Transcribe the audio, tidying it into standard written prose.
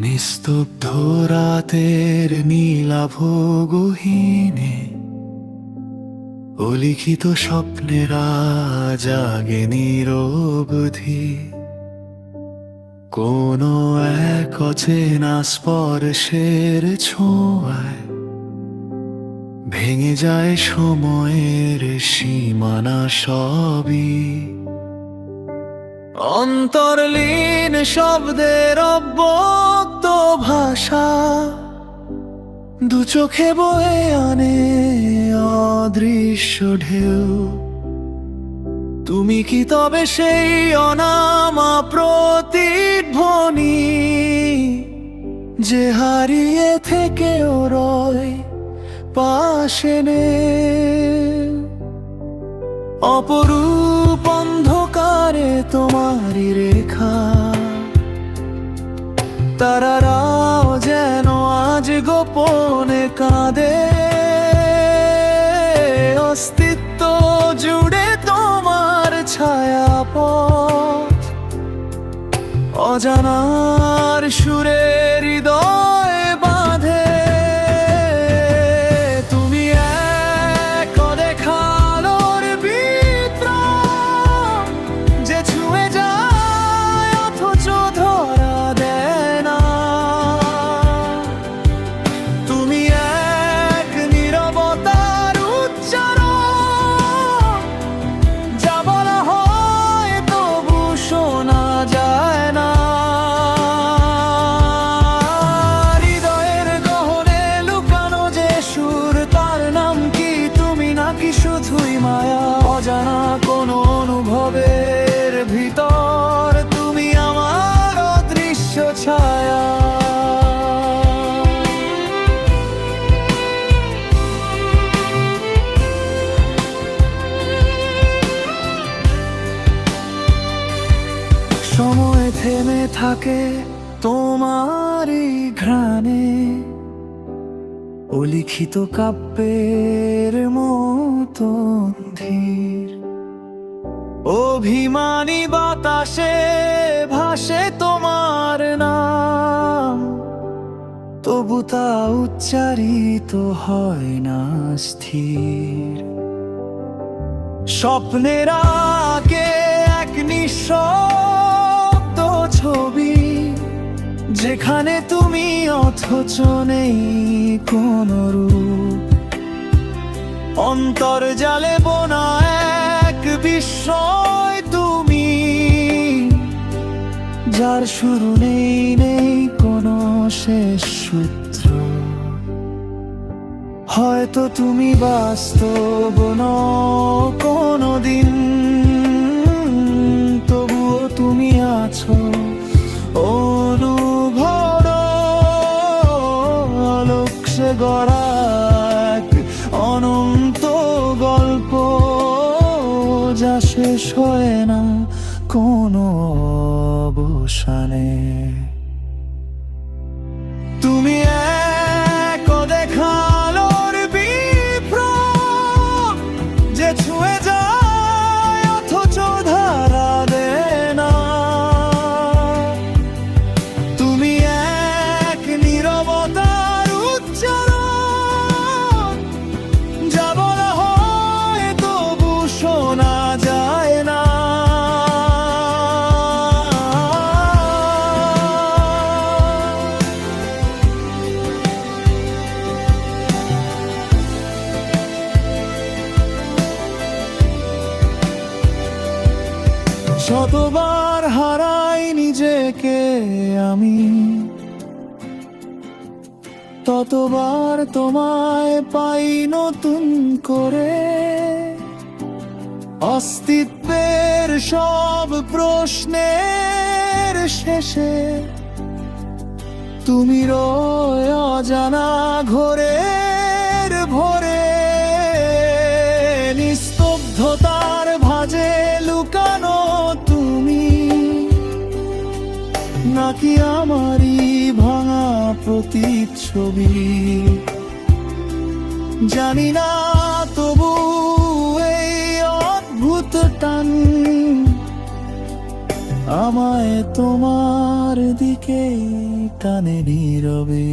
নিস্তব্ধ রাতের নীলাভ গহীনে অলিখিত স্বপ্নেরা জাগে নিরবধি। কোন এক অচেনা স্পর্শের ছোঁয়ায় ভেঙে যায় সময়ের সীমানা সবই। অন্তর্লীন শব্দের অব্যক্ত ভাষা দু চোখে বয়ে আনে অদৃশ্য ঢেউ। তুমি কি তবে সেই অনামা প্রতিধ্বনি যে হারিয়ে থেকেও রয় পাশে নে? অপরূপ অন্ধকারে তোমারই রেখা, তারারাও যেন আজ গোপনে কাঁদে। অস্তিত্ব জুড়ে তোমার ছায়াপথ, অজানার সুরে হৃদয় বাঁধে। তুমি এক অদেখা আলোর বিদ্রোহ যে ছুঁয়ে যায় অথচ ধরা দেয় না। তুমি এক নীরবতার উচ্চারণ, যা বলা হয় তবু শোনা যায় না। হৃদয়ের গহনে লুকানো যে সুর, তার নাম কি তুমি নাকি শুধুই মায়া? অজানা কোনো অনুভবের ভিতর তুমি আমার অদৃশ্য ছায়া। সময় থেমে থাকে তোমারই ঘ্রাণে, অলিখিত কাব্যের মতন ধীর। অভিমানী বাতাসে ভাসে তোমার নাম, তবু তা উচ্চারিত হয় না স্থির। স্বপ্নের আগে এক নিঃশব্দ ছবি, যেখানে তুমি অথচ নেই কোনো রূপ। অন্তর্জালে বোনা এক বিস্ময় তুমি, যার শুরু নেই নেই কোনো শেষ সূত্র। হয়তো তুমি বাস্তব নও কোনোদিন, তবুও তুমি আছো অনুভব। আলোকসে গড়া এক অনন্ত গল্প, যা শেষ হয় না কোনো অবসানে। তুমি এক অদেখা আলোর বিপ্লব যে ছুঁয়ে যায় অথচ ধরা দেয় না। তুমি এক নীরবতার উচ্চারণ, যা বলা হয় তবু শোনা যায় না। শতবার হারাই নিজেকে আমি, ততবার তোমায় পাই নতুন করে। অস্তিত্বের সব প্রশ্নের শেষে তুমি রয় অজানা ঘোরের ভোরে। নিস্তব্ধতার ভাঁজে লুকানো তুমি, নাকি আমারই ভাঙা প্রতিচ্ছবি? জানি না, তবু এই অদ্ভুত টান আমায় তোমার দিকে টানে নীরবে।